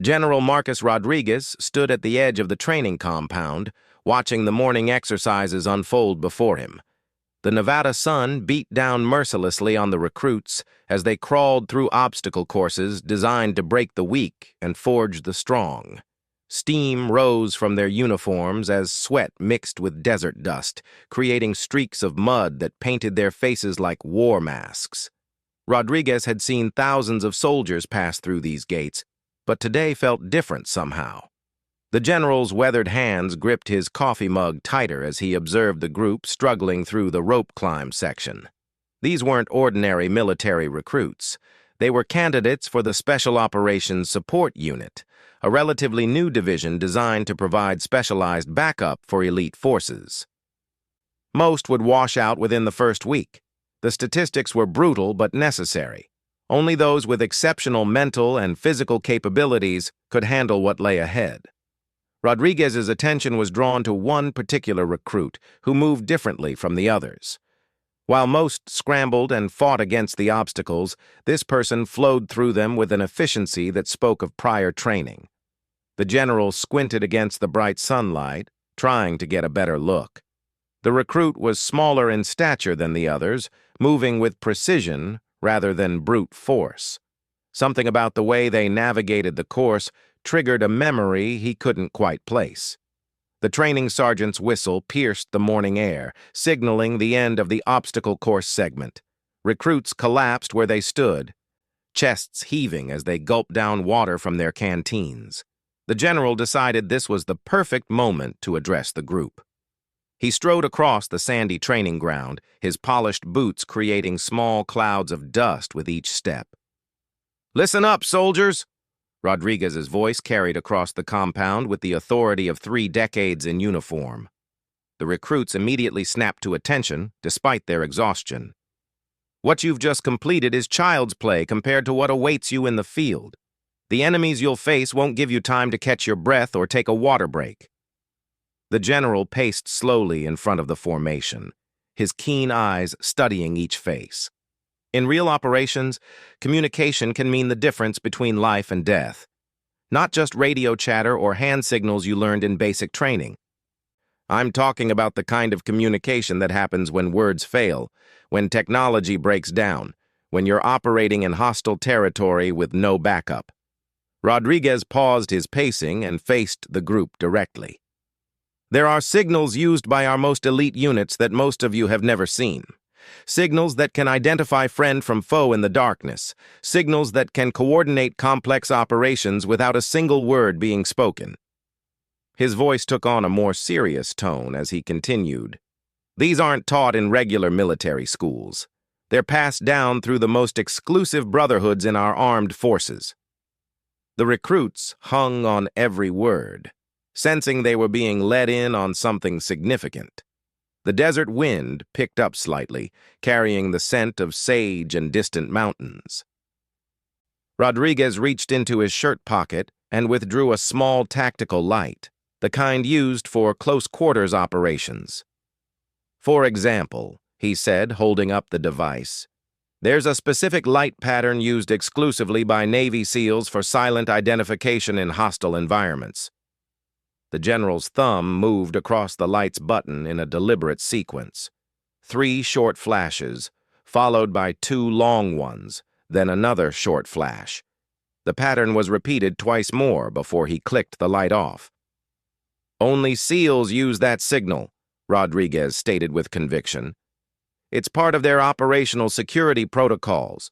General Marcus Rodriguez stood at the edge of the training compound, watching the morning exercises unfold before him. The Nevada sun beat down mercilessly on the recruits as they crawled through obstacle courses designed to break the weak and forge the strong. Steam rose from their uniforms as sweat mixed with desert dust, creating streaks of mud that painted their faces like war masks. Rodriguez had seen thousands of soldiers pass through these gates, but today felt different somehow. The general's weathered hands gripped his coffee mug tighter as he observed the group struggling through the rope climb section. These weren't ordinary military recruits. They were candidates for the Special Operations Support Unit, a relatively new division designed to provide specialized backup for elite forces. Most would wash out within the first week. The statistics were brutal but necessary. Only those with exceptional mental and physical capabilities could handle what lay ahead. Rodriguez's attention was drawn to one particular recruit who moved differently from the others. While most scrambled and fought against the obstacles, this person flowed through them with an efficiency that spoke of prior training. The general squinted against the bright sunlight, trying to get a better look. The recruit was smaller in stature than the others, moving with precision rather than brute force. Something about the way they navigated the course triggered a memory he couldn't quite place. The training sergeant's whistle pierced the morning air, signaling the end of the obstacle course segment. Recruits collapsed where they stood, chests heaving as they gulped down water from their canteens. The general decided this was the perfect moment to address the group. He strode across the sandy training ground, his polished boots creating small clouds of dust with each step. "Listen up, soldiers!" Rodriguez's voice carried across the compound with the authority of 3 decades in uniform. The recruits immediately snapped to attention, despite their exhaustion. "What you've just completed is child's play compared to what awaits you in the field. The enemies you'll face won't give you time to catch your breath or take a water break." The general paced slowly in front of the formation, his keen eyes studying each face. In real operations, communication can mean the difference between life and death. Not just radio chatter or hand signals you learned in basic training. I'm talking about the kind of communication that happens when words fail, when technology breaks down, when you're operating in hostile territory with no backup. Rodriguez paused his pacing and faced the group directly. "There are signals used by our most elite units that most of you have never seen. Signals that can identify friend from foe in the darkness. Signals that can coordinate complex operations without a single word being spoken." His voice took on a more serious tone as he continued. "These aren't taught in regular military schools. They're passed down through the most exclusive brotherhoods in our armed forces." The recruits hung on every word, sensing they were being led in on something significant. The desert wind picked up slightly, carrying the scent of sage and distant mountains. Rodriguez reached into his shirt pocket and withdrew a small tactical light, the kind used for close-quarters operations. "For example," he said, holding up the device, "there's a specific light pattern used exclusively by Navy SEALs for silent identification in hostile environments." The general's thumb moved across the light's button in a deliberate sequence. 3 short flashes, followed by 2 long ones, then another short flash. The pattern was repeated twice more before he clicked the light off. "Only SEALs use that signal," Rodriguez stated with conviction. "It's part of their operational security protocols.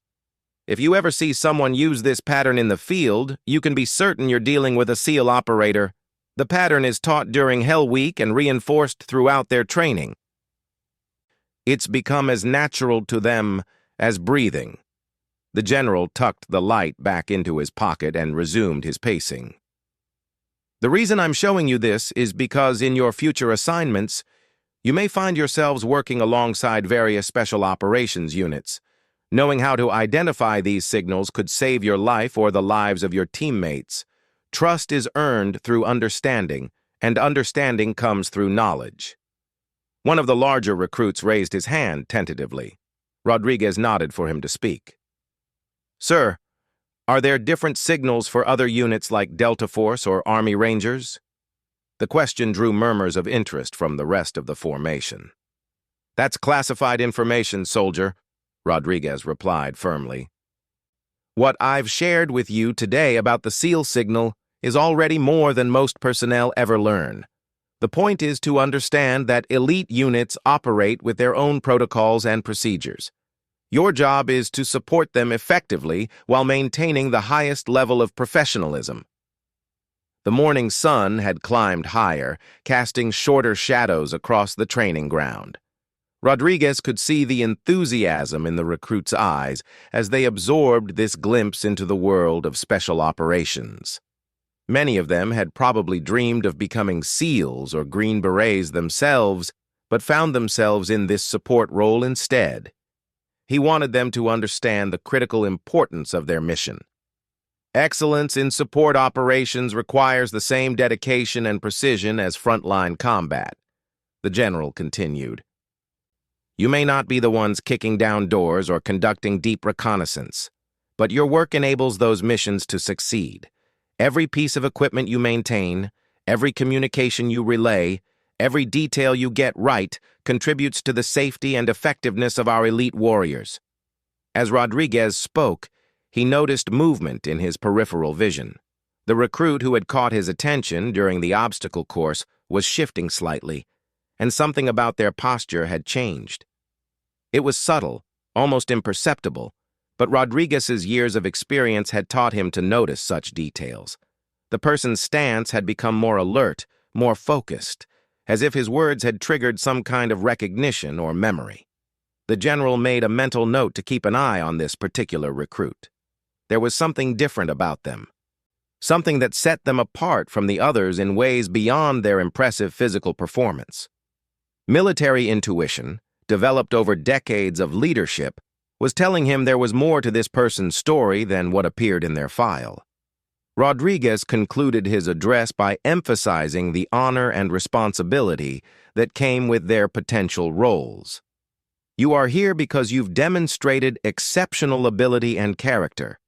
If you ever see someone use this pattern in the field, you can be certain you're dealing with a SEAL operator. The pattern is taught during Hell Week and reinforced throughout their training. It's become as natural to them as breathing." The general tucked the light back into his pocket and resumed his pacing. "The reason I'm showing you this is because in your future assignments, you may find yourselves working alongside various special operations units. Knowing how to identify these signals could save your life or the lives of your teammates. Trust is earned through understanding, and understanding comes through knowledge." One of the larger recruits raised his hand tentatively. Rodriguez nodded for him to speak. "Sir, Are there different signals for other units like Delta Force or Army Rangers? The question drew murmurs of interest from the rest of the formation. That's classified information, soldier, Rodriguez replied firmly. What I've shared with you today about the SEAL signal is already more than most personnel ever learn. The point is to understand that elite units operate with their own protocols and procedures. Your job is to support them effectively while maintaining the highest level of professionalism. The morning sun had climbed higher, casting shorter shadows across the training ground. Rodriguez could see the enthusiasm in the recruits' eyes as they absorbed this glimpse into the world of special operations. Many of them had probably dreamed of becoming SEALs or Green Berets themselves, but found themselves in this support role instead. He wanted them to understand the critical importance of their mission. Excellence in support operations requires the same dedication and precision as frontline combat, the general continued. You may not be the ones kicking down doors or conducting deep reconnaissance, but your work enables those missions to succeed. Every piece of equipment you maintain, every communication you relay, every detail you get right contributes to the safety and effectiveness of our elite warriors. As Rodriguez spoke, he noticed movement in his peripheral vision. The recruit who had caught his attention during the obstacle course was shifting slightly, and something about their posture had changed. It was subtle, almost imperceptible, but Rodriguez's years of experience had taught him to notice such details. The person's stance had become more alert, more focused, as if his words had triggered some kind of recognition or memory. The general made a mental note to keep an eye on this particular recruit. There was something different about them, something that set them apart from the others in ways beyond their impressive physical performance. Military intuition, developed over decades of leadership, was telling him there was more to this person's story than what appeared in their file. Rodriguez concluded his address by emphasizing the honor and responsibility that came with their potential roles. You are here because you've demonstrated exceptional ability and character.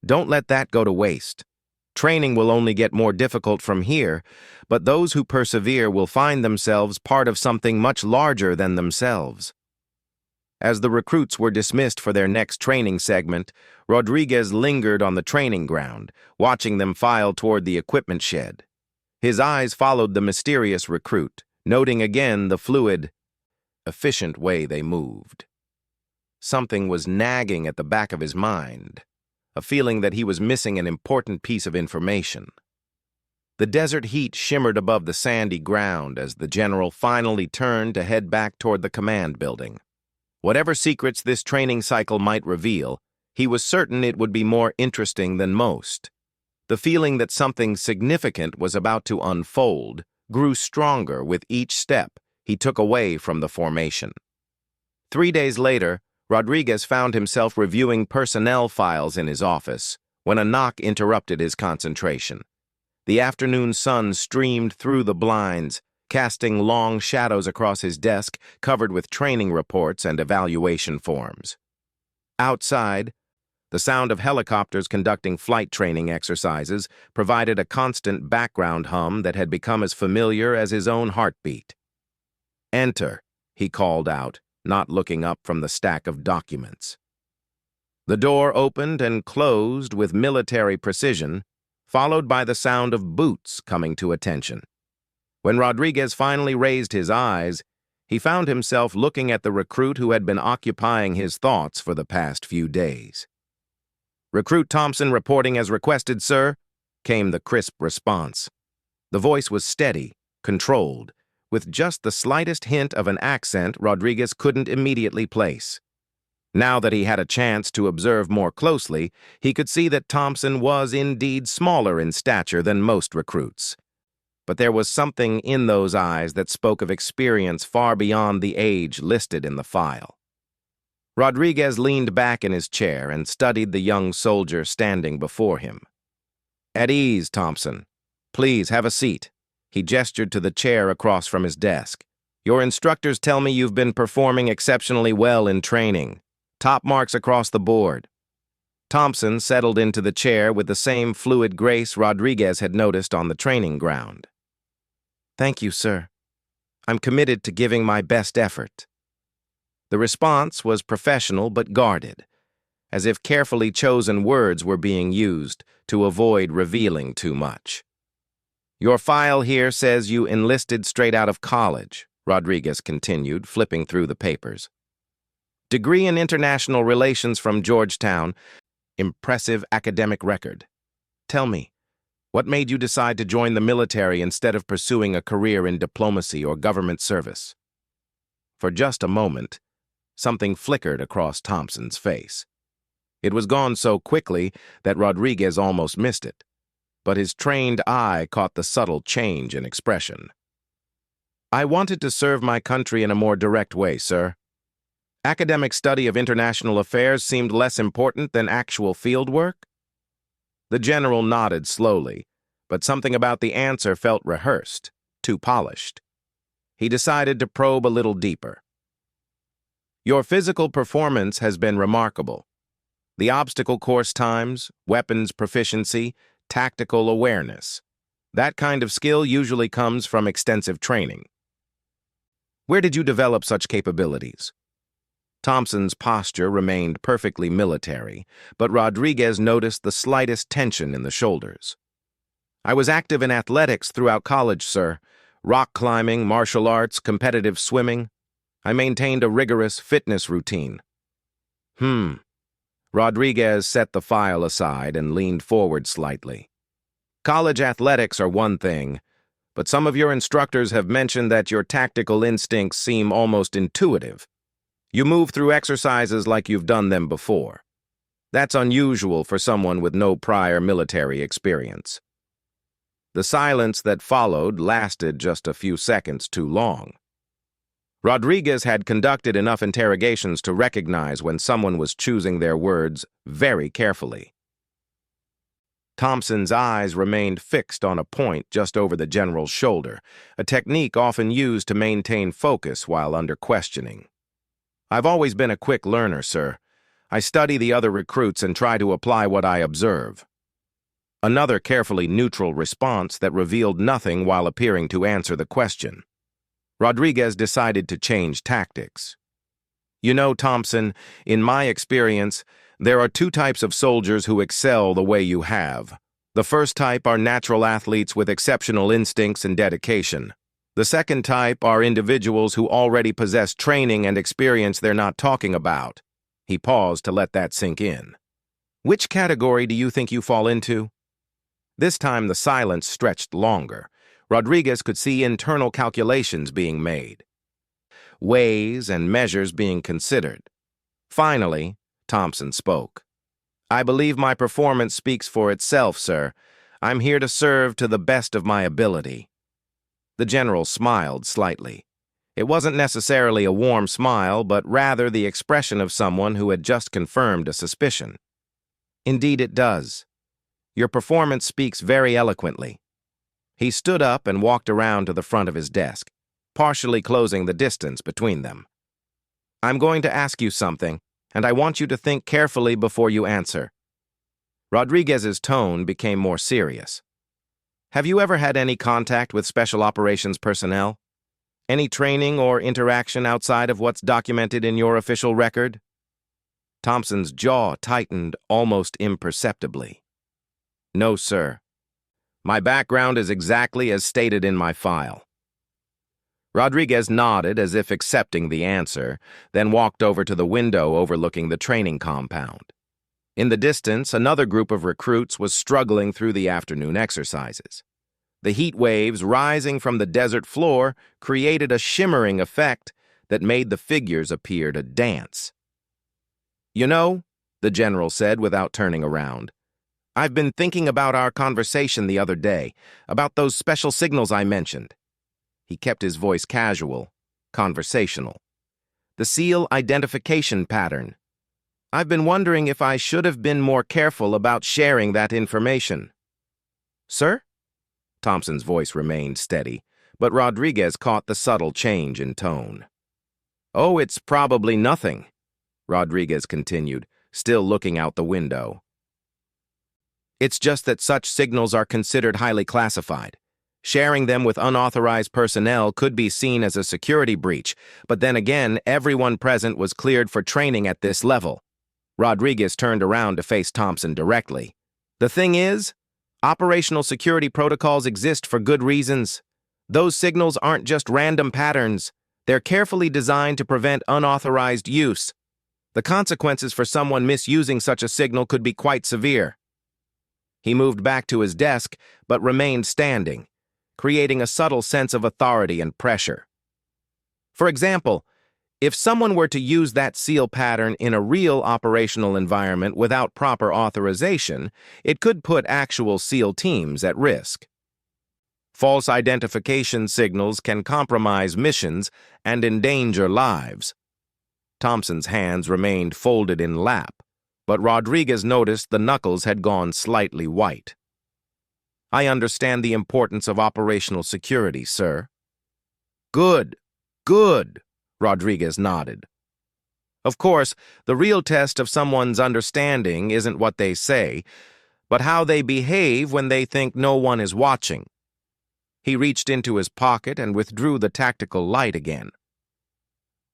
Don't let that go to waste. Training will only get more difficult from here, but those who persevere will find themselves part of something much larger than themselves. As the recruits were dismissed for their next training segment, Rodriguez lingered on the training ground, watching them file toward the equipment shed. His eyes followed the mysterious recruit, noting again the fluid, efficient way they moved. Something was nagging at the back of his mind, a feeling that he was missing an important piece of information. The desert heat shimmered above the sandy ground as the general finally turned to head back toward the command building. Whatever secrets this training cycle might reveal, he was certain it would be more interesting than most. The feeling that something significant was about to unfold grew stronger with each step he took away from the formation. 3 days later, Rodriguez found himself reviewing personnel files in his office when a knock interrupted his concentration. The afternoon sun streamed through the blinds, casting long shadows across his desk covered with training reports and evaluation forms. Outside, the sound of helicopters conducting flight training exercises provided a constant background hum that had become as familiar as his own heartbeat. "Enter," he called out, not looking up from the stack of documents. The door opened and closed with military precision, followed by the sound of boots coming to attention. When Rodriguez finally raised his eyes, he found himself looking at the recruit who had been occupying his thoughts for the past few days. "Recruit Thompson reporting as requested, sir," came the crisp response. The voice was steady, controlled, with just the slightest hint of an accent Rodriguez couldn't immediately place. Now that he had a chance to observe more closely, he could see that Thompson was indeed smaller in stature than most recruits. But there was something in those eyes that spoke of experience far beyond the age listed in the file. Rodriguez leaned back in his chair and studied the young soldier standing before him. "At ease, Thompson. Please have a seat." He gestured to the chair across from his desk. "Your instructors tell me you've been performing exceptionally well in training. Top marks across the board." Thompson settled into the chair with the same fluid grace Rodriguez had noticed on the training ground. "Thank you, sir. I'm committed to giving my best effort." The response was professional but guarded, as if carefully chosen words were being used to avoid revealing too much. "Your file here says you enlisted straight out of college," Rodriguez continued, flipping through the papers. "Degree in International Relations from Georgetown. Impressive academic record. Tell me, what made you decide to join the military instead of pursuing a career in diplomacy or government service?" For just a moment, something flickered across Thompson's face. It was gone so quickly that Rodriguez almost missed it, but his trained eye caught the subtle change in expression. "I wanted to serve my country in a more direct way, sir. Academic study of international affairs seemed less important than actual field work?" The general nodded slowly, but something about the answer felt rehearsed, too polished. He decided to probe a little deeper. "Your physical performance has been remarkable. The obstacle course times, weapons proficiency, tactical awareness. That kind of skill usually comes from extensive training. Where did you develop such capabilities?" Thompson's posture remained perfectly military, but Rodriguez noticed the slightest tension in the shoulders. "I was active in athletics throughout college, sir. Rock climbing, martial arts, competitive swimming. I maintained a rigorous fitness routine." Rodriguez set the file aside and leaned forward slightly. "College athletics are one thing, but some of your instructors have mentioned that your tactical instincts seem almost intuitive. You move through exercises like you've done them before. That's unusual for someone with no prior military experience." The silence that followed lasted just a few seconds too long. Rodriguez had conducted enough interrogations to recognize when someone was choosing their words very carefully. Thompson's eyes remained fixed on a point just over the general's shoulder, a technique often used to maintain focus while under questioning. "I've always been a quick learner, sir. I study the other recruits and try to apply what I observe." Another carefully neutral response that revealed nothing while appearing to answer the question. Rodriguez decided to change tactics. "You know, Thompson, in my experience, there are two types of soldiers who excel the way you have. The first type are natural athletes with exceptional instincts and dedication. The second type are individuals who already possess training and experience they're not talking about." He paused to let that sink in. "Which category do you think you fall into?" This time the silence stretched longer. Rodriguez could see internal calculations being made, weighs and measures being considered. Finally, Thompson spoke. "I believe my performance speaks for itself, sir. I'm here to serve to the best of my ability." The general smiled slightly. It wasn't necessarily a warm smile, but rather the expression of someone who had just confirmed a suspicion. "Indeed it does. Your performance speaks very eloquently." He stood up and walked around to the front of his desk, partially closing the distance between them. "I'm going to ask you something, and I want you to think carefully before you answer." Rodriguez's tone became more serious. "Have you ever had any contact with Special Operations personnel? Any training or interaction outside of what's documented in your official record?" Thompson's jaw tightened almost imperceptibly. "No, sir. My background is exactly as stated in my file." Rodriguez nodded as if accepting the answer, then walked over to the window overlooking the training compound. In the distance, another group of recruits was struggling through the afternoon exercises. The heat waves rising from the desert floor created a shimmering effect that made the figures appear to dance. "You know," the general said without turning around, "I've been thinking about our conversation the other day, about those special signals I mentioned." He kept his voice casual, conversational. "The SEAL identification pattern. I've been wondering if I should have been more careful about sharing that information." "Sir?" Thompson's voice remained steady, but Rodriguez caught the subtle change in tone. "Oh, it's probably nothing," Rodriguez continued, still looking out the window. It's just that such signals are considered highly classified. Sharing them with unauthorized personnel could be seen as a security breach, but then again, everyone present was cleared for training at this level. Rodriguez turned around to face Thompson directly. The thing is, operational security protocols exist for good reasons. Those signals aren't just random patterns. They're carefully designed to prevent unauthorized use. The consequences for someone misusing such a signal could be quite severe. He moved back to his desk, but remained standing, creating a subtle sense of authority and pressure. For example, if someone were to use that SEAL pattern in a real operational environment without proper authorization, it could put actual SEAL teams at risk. False identification signals can compromise missions and endanger lives. Thompson's hands remained folded in lap, but Rodriguez noticed the knuckles had gone slightly white. I understand the importance of operational security, sir. Good, good, Rodriguez nodded. Of course, the real test of someone's understanding isn't what they say, but how they behave when they think no one is watching. He reached into his pocket and withdrew the tactical light again.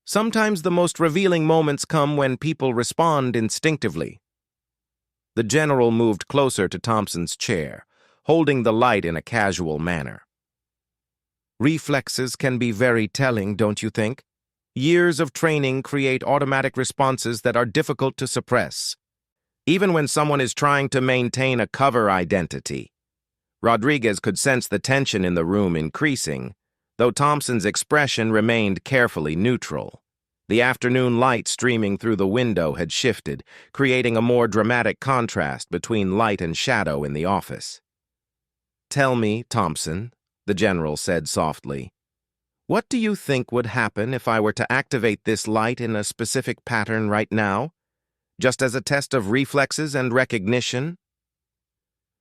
Sometimes the most revealing moments come when people respond instinctively. The general moved closer to Thompson's chair, holding the light in a casual manner. Reflexes can be very telling, don't you think? Years of training create automatic responses that are difficult to suppress, even when someone is trying to maintain a cover identity. Rodriguez could sense the tension in the room increasing, though Thompson's expression remained carefully neutral. The afternoon light streaming through the window had shifted, creating a more dramatic contrast between light and shadow in the office. "Tell me, Thompson," the general said softly, "what do you think would happen if I were to activate this light in a specific pattern right now, just as a test of reflexes and recognition?"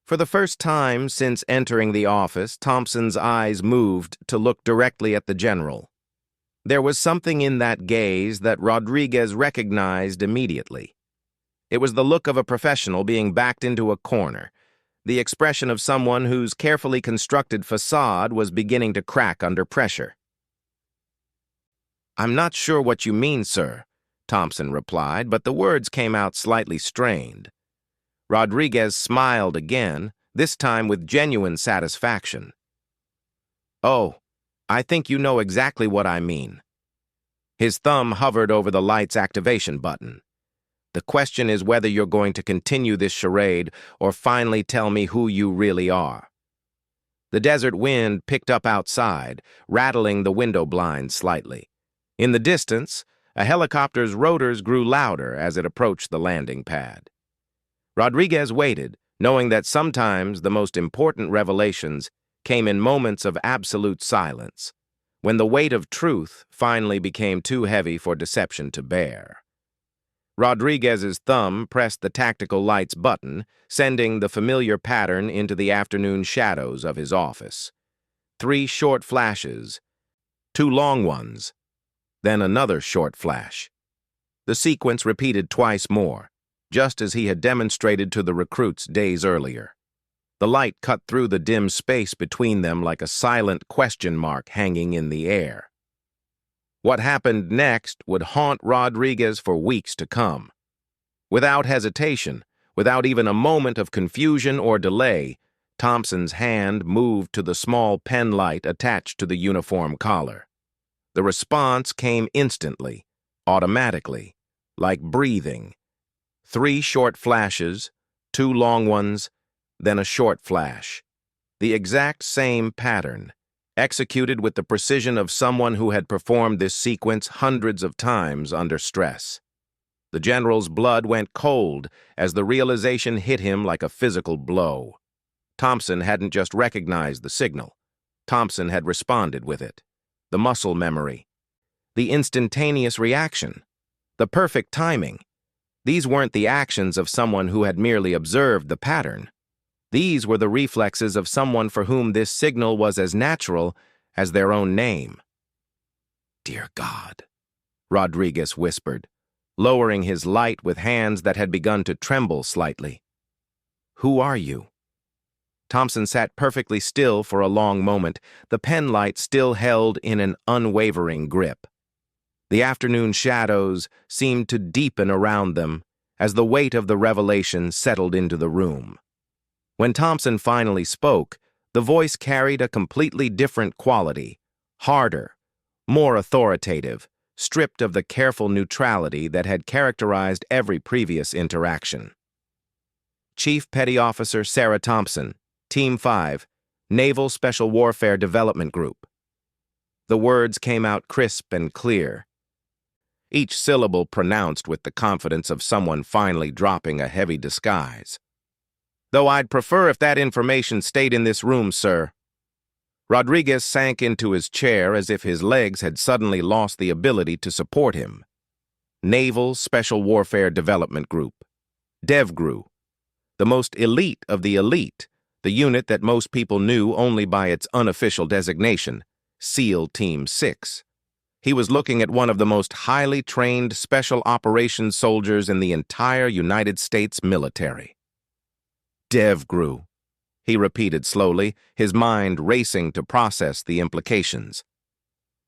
For the first time since entering the office, Thompson's eyes moved to look directly at the general. There was something in that gaze that Rodriguez recognized immediately. It was the look of a professional being backed into a corner, the expression of someone whose carefully constructed facade was beginning to crack under pressure. "I'm not sure what you mean, sir," Thompson replied, but the words came out slightly strained. Rodriguez smiled again, this time with genuine satisfaction. "Oh, I think you know exactly what I mean." His thumb hovered over the light's activation button. "The question is whether you're going to continue this charade or finally tell me who you really are." The desert wind picked up outside, rattling the window blinds slightly. In the distance, a helicopter's rotors grew louder as it approached the landing pad. Rodriguez waited, knowing that sometimes the most important revelations came in moments of absolute silence, when the weight of truth finally became too heavy for deception to bear. Rodriguez's thumb pressed the tactical light's button, sending the familiar pattern into the afternoon shadows of his office. 3 short flashes, 2 long ones, then another short flash. The sequence repeated twice more, just as he had demonstrated to the recruits days earlier. The light cut through the dim space between them like a silent question mark hanging in the air. What happened next would haunt Rodriguez for weeks to come. Without hesitation, without even a moment of confusion or delay, Thompson's hand moved to the small pen light attached to the uniform collar. The response came instantly, automatically, like breathing. 3 short flashes, 2 long ones, then a short flash. The exact same pattern, executed with the precision of someone who had performed this sequence hundreds of times under stress. The general's blood went cold as the realization hit him like a physical blow. Thompson hadn't just recognized the signal. Thompson had responded with it. The muscle memory, the instantaneous reaction, the perfect timing. These weren't the actions of someone who had merely observed the pattern. These were the reflexes of someone for whom this signal was as natural as their own name. "Dear God," Rodriguez whispered, lowering his light with hands that had begun to tremble slightly. "Who are you?" Thompson sat perfectly still for a long moment, the pen light still held in an unwavering grip. The afternoon shadows seemed to deepen around them as the weight of the revelation settled into the room. When Thompson finally spoke, the voice carried a completely different quality, harder, more authoritative, stripped of the careful neutrality that had characterized every previous interaction. "Chief Petty Officer Sarah Thompson, Team 5, Naval Special Warfare Development Group." The words came out crisp and clear, each syllable pronounced with the confidence of someone finally dropping a heavy disguise. "Though I'd prefer if that information stayed in this room, sir." Rodriguez sank into his chair as if his legs had suddenly lost the ability to support him. Naval Special Warfare Development Group, DevGru, the most elite of the elite, the unit that most people knew only by its unofficial designation, SEAL Team 6. He was looking at one of the most highly trained special operations soldiers in the entire United States military. "DevGru," he repeated slowly, his mind racing to process the implications.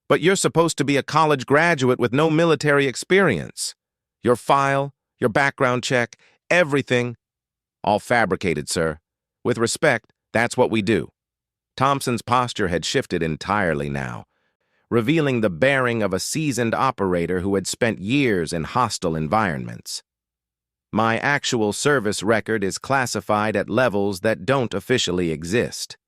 "But you're supposed to be a college graduate with no military experience. Your file, your background check, everything, all fabricated, sir. With respect, that's what we do." Thompson's posture had shifted entirely now, revealing the bearing of a seasoned operator who had spent years in hostile environments. "My actual service record is classified at levels that don't officially exist.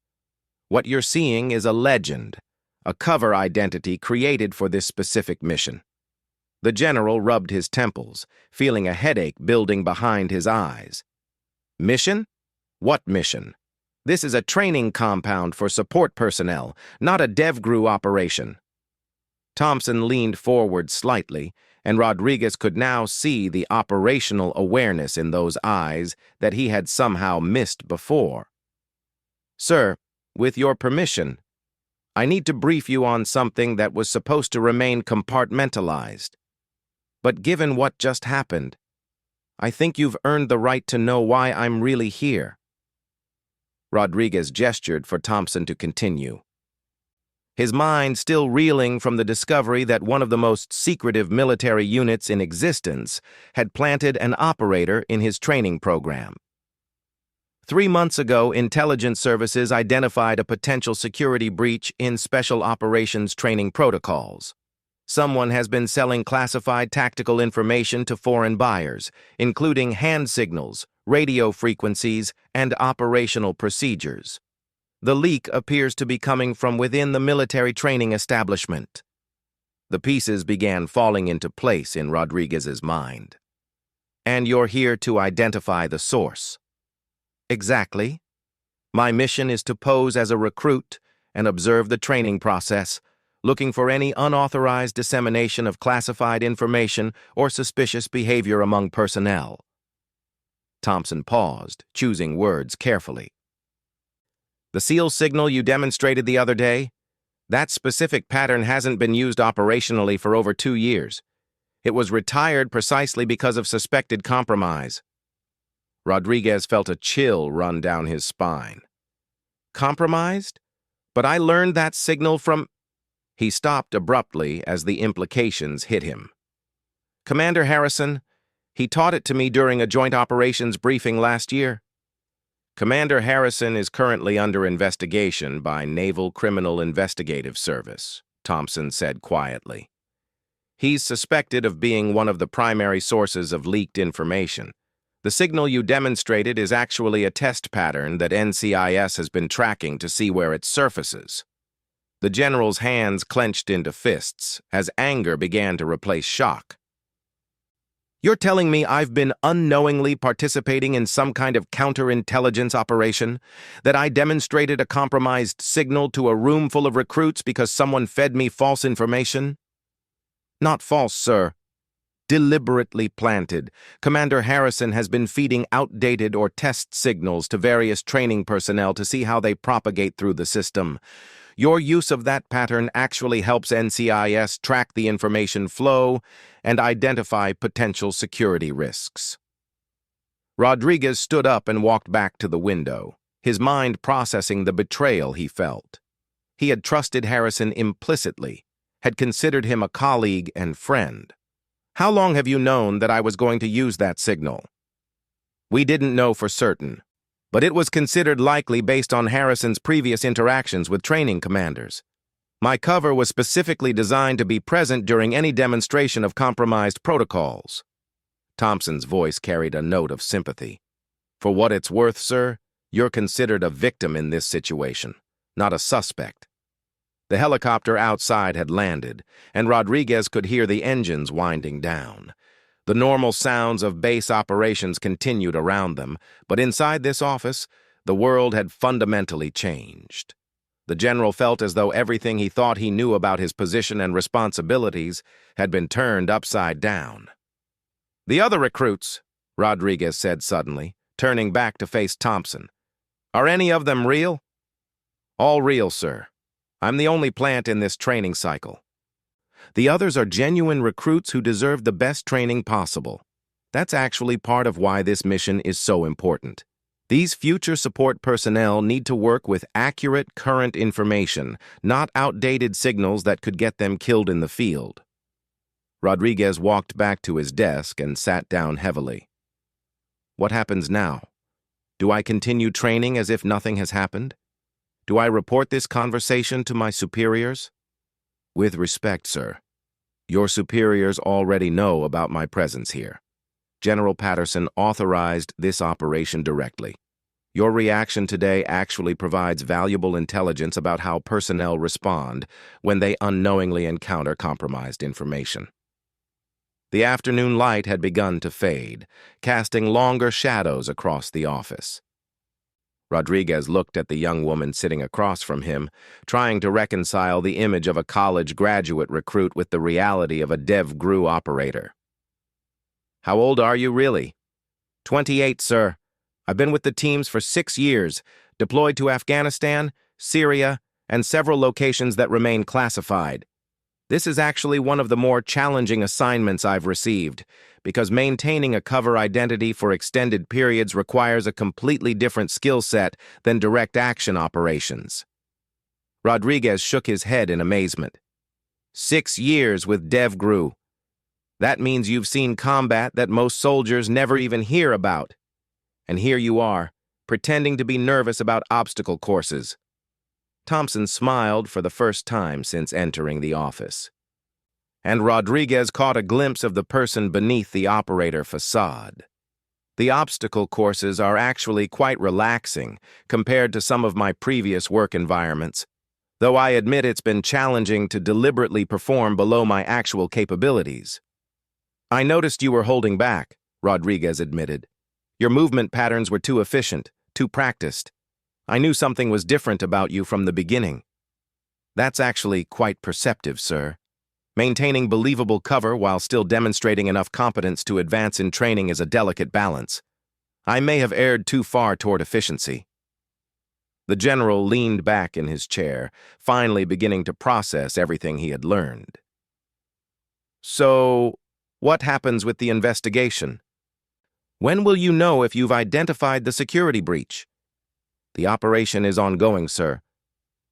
What you're seeing is a legend, a cover identity created for this specific mission." The general rubbed his temples, feeling a headache building behind his eyes. "Mission? What mission? This is a training compound for support personnel, not a DevGru operation." Thompson leaned forward slightly, and Rodriguez could now see the operational awareness in those eyes that he had somehow missed before. "Sir, with your permission, I need to brief you on something that was supposed to remain compartmentalized. But given what just happened, I think you've earned the right to know why I'm really here." Rodriguez gestured for Thompson to continue, his mind still reeling from the discovery that one of the most secretive military units in existence had planted an operator in his training program. 3 months ago, intelligence services identified a potential security breach in special operations training protocols. Someone has been selling classified tactical information to foreign buyers, including hand signals, radio frequencies, and operational procedures. The leak appears to be coming from within the military training establishment. The pieces began falling into place in Rodriguez's mind. "And you're here to identify the source." "Exactly. My mission is to pose as a recruit and observe the training process, looking for any unauthorized dissemination of classified information or suspicious behavior among personnel." Thompson paused, choosing words carefully. "The SEAL signal you demonstrated the other day? That specific pattern hasn't been used operationally for over 2 years. It was retired precisely because of suspected compromise." Rodriguez felt a chill run down his spine. "Compromised? But I learned that signal from—" He stopped abruptly as the implications hit him. "Commander Harrison, he taught it to me during a joint operations briefing last year." "Commander Harrison is currently under investigation by Naval Criminal Investigative Service," Thompson said quietly. "He's suspected of being one of the primary sources of leaked information. The signal you demonstrated is actually a test pattern that NCIS has been tracking to see where it surfaces." The general's hands clenched into fists as anger began to replace shock. "You're telling me I've been unknowingly participating in some kind of counterintelligence operation? That I demonstrated a compromised signal to a room full of recruits because someone fed me false information?" "Not false, sir. Deliberately planted. Commander Harrison has been feeding outdated or test signals to various training personnel to see how they propagate through the system. Your use of that pattern actually helps NCIS track the information flow and identify potential security risks. Rodriguez stood up and walked back to the window, his mind processing the betrayal he felt. He had trusted Harrison implicitly, had considered him a colleague and friend. How long have you known that I was going to use that signal? We didn't know for certain, but it was considered likely based on Harrison's previous interactions with training commanders. My cover was specifically designed to be present during any demonstration of compromised protocols. Thompson's voice carried a note of sympathy. For what it's worth, sir, you're considered a victim in this situation, not a suspect. The helicopter outside had landed, and Rodriguez could hear the engines winding down. The normal sounds of base operations continued around them, but inside this office, the world had fundamentally changed. The general felt as though everything he thought he knew about his position and responsibilities had been turned upside down. "The other recruits," Rodriguez said suddenly, turning back to face Thompson. "Are any of them real?" "All real, sir. I'm the only plant in this training cycle. The others are genuine recruits who deserve the best training possible. That's actually part of why this mission is so important. These future support personnel need to work with accurate, current information, not outdated signals that could get them killed in the field." Rodriguez walked back to his desk and sat down heavily. "What happens now? Do I continue training as if nothing has happened? Do I report this conversation to my superiors?" "With respect, sir, your superiors already know about my presence here. General Patterson authorized this operation directly. Your reaction today actually provides valuable intelligence about how personnel respond when they unknowingly encounter compromised information." The afternoon light had begun to fade, casting longer shadows across the office. Rodriguez looked at the young woman sitting across from him, trying to reconcile the image of a college graduate recruit with the reality of a DevGru operator. "How old are you, really?" 28, sir. I've been with the teams for 6 years, deployed to Afghanistan, Syria, and several locations that remain classified. This is actually one of the more challenging assignments I've received, because maintaining a cover identity for extended periods requires a completely different skill set than direct action operations. Rodriguez shook his head in amazement. 6 years with DevGru. That means you've seen combat that most soldiers never even hear about. And here you are, pretending to be nervous about obstacle courses. Thompson smiled for the first time since entering the office. And Rodriguez caught a glimpse of the person beneath the operator facade. The obstacle courses are actually quite relaxing compared to some of my previous work environments, though I admit it's been challenging to deliberately perform below my actual capabilities. "I noticed you were holding back," Rodriguez admitted. "Your movement patterns were too efficient, too practiced. I knew something was different about you from the beginning." "That's actually quite perceptive, sir. Maintaining believable cover while still demonstrating enough competence to advance in training is a delicate balance. I may have erred too far toward efficiency." The general leaned back in his chair, finally beginning to process everything he had learned. "So, what happens with the investigation? When will you know if you've identified the security breach?" "The operation is ongoing, sir.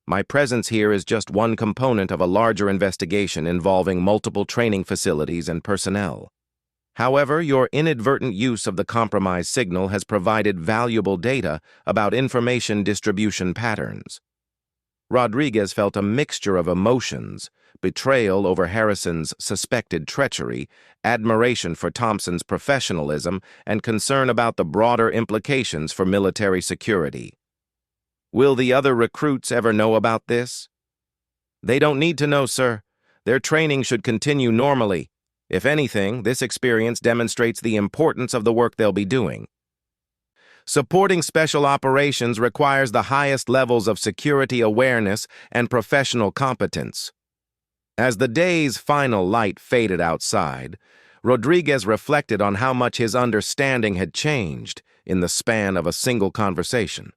My presence here is just one component of a larger investigation involving multiple training facilities and personnel. However, your inadvertent use of the compromised signal has provided valuable data about information distribution patterns." Rodriguez felt a mixture of emotions: betrayal over Harrison's suspected treachery, admiration for Thompson's professionalism, and concern about the broader implications for military security. "Will the other recruits ever know about this?" "They don't need to know, sir. Their training should continue normally. If anything, this experience demonstrates the importance of the work they'll be doing. Supporting special operations requires the highest levels of security awareness and professional competence." As the day's final light faded outside, Rodriguez reflected on how much his understanding had changed in the span of a single conversation.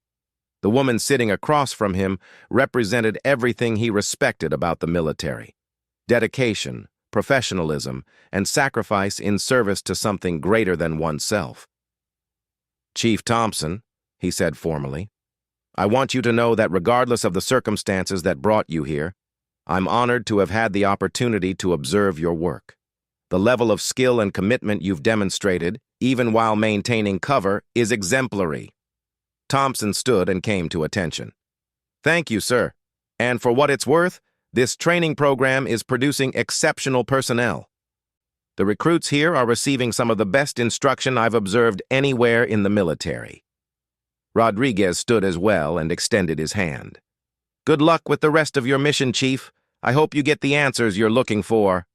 The woman sitting across from him represented everything he respected about the military: dedication, professionalism, and sacrifice in service to something greater than oneself. "Chief Thompson," he said formally, "I want you to know that regardless of the circumstances that brought you here, I'm honored to have had the opportunity to observe your work. The level of skill and commitment you've demonstrated, even while maintaining cover, is exemplary." Thompson stood and came to attention. "Thank you, sir. And for what it's worth, this training program is producing exceptional personnel. The recruits here are receiving some of the best instruction I've observed anywhere in the military." Rodriguez stood as well and extended his hand. "Good luck with the rest of your mission, Chief. I hope you get the answers you're looking for."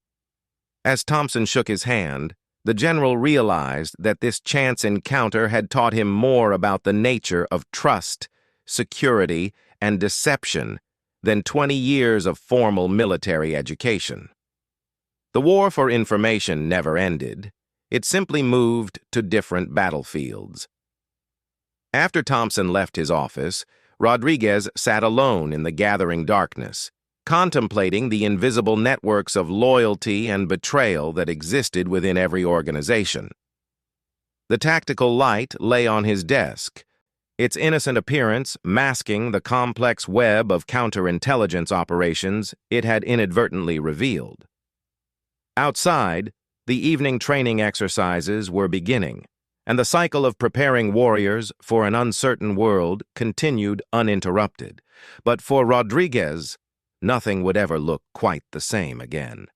As Thompson shook his hand, the general realized that this chance encounter had taught him more about the nature of trust, security, and deception than 20 years of formal military education. The war for information never ended. It simply moved to different battlefields. After Thompson left his office, Rodriguez sat alone in the gathering darkness, contemplating the invisible networks of loyalty and betrayal that existed within every organization. The tactical light lay on his desk, its innocent appearance masking the complex web of counterintelligence operations it had inadvertently revealed. Outside, the evening training exercises were beginning, and the cycle of preparing warriors for an uncertain world continued uninterrupted. But for Rodriguez, nothing would ever look quite the same again.